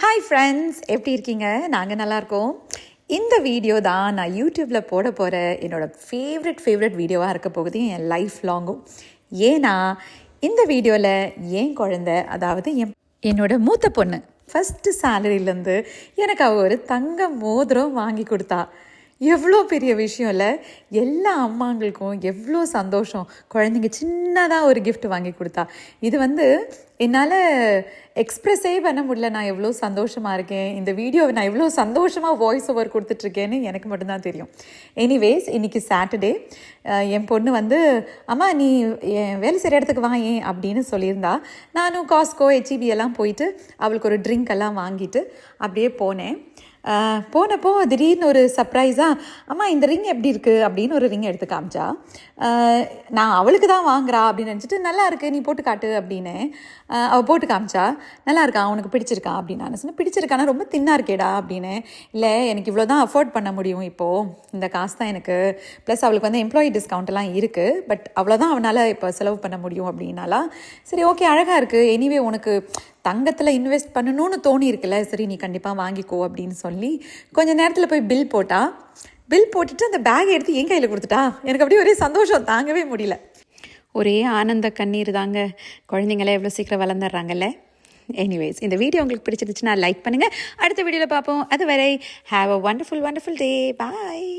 Hi friends, எப்படி இருக்கீங்க? நாங்கள் நல்லாயிருக்கோம். இந்த வீடியோ தான் நான் யூடியூப்பில் போட போகிற என்னோடய ஃபேவரட் வீடியோவாக இருக்க போகுது என் லைஃப் லாங்கும். ஏன்னா இந்த வீடியோவில் என் குழந்தை, அதாவது என்னோட மூத்த பொண்ணு, ஃபஸ்ட்டு சேலரியிலேருந்து எனக்கு அவள் ஒரு தங்க மோதிரம் வாங்கி கொடுத்தா. எவ்வளோ பெரிய விஷயம் இல்லை? எல்லா அம்மாங்களுக்கும் எவ்வளோ சந்தோஷம். குழந்தைங்க சின்னதாக ஒரு கிஃப்ட் வாங்கி கொடுத்தா. இது என்னால் எக்ஸ்ப்ரெஸ்ஸே பண்ண முடியல. நான் எவ்வளோ சந்தோஷமாக இருக்கேன். இந்த வீடியோவை நான் எவ்வளோ சந்தோஷமாக வாய்ஸ் ஓவர் கொடுத்துட்ருக்கேன்னு எனக்கு மட்டும்தான் தெரியும். எனிவேஸ், இன்றைக்கி சாட்டர்டே. என் பொண்ணு அம்மா நீ என் வேலை செய்கிற இடத்துக்கு வா ஏன் அப்படின்னு சொல்லியிருந்தா. நானும் காஸ்கோ HEB எல்லாம் போயிட்டு அவளுக்கு ஒரு ட்ரிங்க் எல்லாம் வாங்கிட்டு அப்படியே போனேன். போனப்போ திடீர்னு ஒரு சர்ப்ரைஸாக, அம்மா இந்த ரிங் எப்படி இருக்குது அப்படின்னு ஒரு ரிங் எடுத்து காமிச்சா. நான் அவளுக்கு தான் வாங்குறா அப்படின்னு நினச்சிட்டு, நல்லா இருக்குது நீ போட்டு காட்டு அப்படின்னு அவள் போட்டு காமிச்சா. நல்லா இருக்கா, அவனுக்கு பிடிச்சிருக்கா அப்படின்னு நான் சொன்னேன். பிடிச்சிருக்கானா, ரொம்ப தின்னா இருக்கேடா அப்படின்னு. இல்லை, எனக்கு இவ்வளோ தான் அஃபோர்ட் பண்ண முடியும் இப்போது, இந்த காசு தான் எனக்கு. ப்ளஸ் அவளுக்கு எம்ப்ளாயி டிஸ்கவுண்ட்லாம் இருக்குது, பட் அவ்வளோதான் அவனால் இப்போ செலவு பண்ண முடியும் அப்படின்னாலா. சரி, ஓகே, அழகாக இருக்குது. எனிவே உனக்கு தங்கத்தில் இன்வெஸ்ட் பண்ணணும்னு தோணி இருக்குல்ல, சரி நீ கண்டிப்பாக வாங்கிக்கோ அப்படின்னு சொல்லி கொஞ்சம் நேரத்தில் போய் பில் போட்டுட்டு அந்த பேக் எடுத்து என் கையில் கொடுத்துட்டா. எனக்கு அப்படியே ஒரே சந்தோஷம் தாங்கவே முடியல. ஒரே ஆனந்த கண்ணீர் தாங்க. குழந்தைங்களே எவ்வளோ சீக்கிரம் வளர்ந்துடுறாங்கல்ல. எனிவேஸ், இந்த வீடியோ உங்களுக்கு பிடிச்சிருந்துச்சுன்னா லைக் பண்ணுங்கள். அடுத்த வீடியோவில் பார்ப்போம். அதுவரை have a wonderful day. Bye.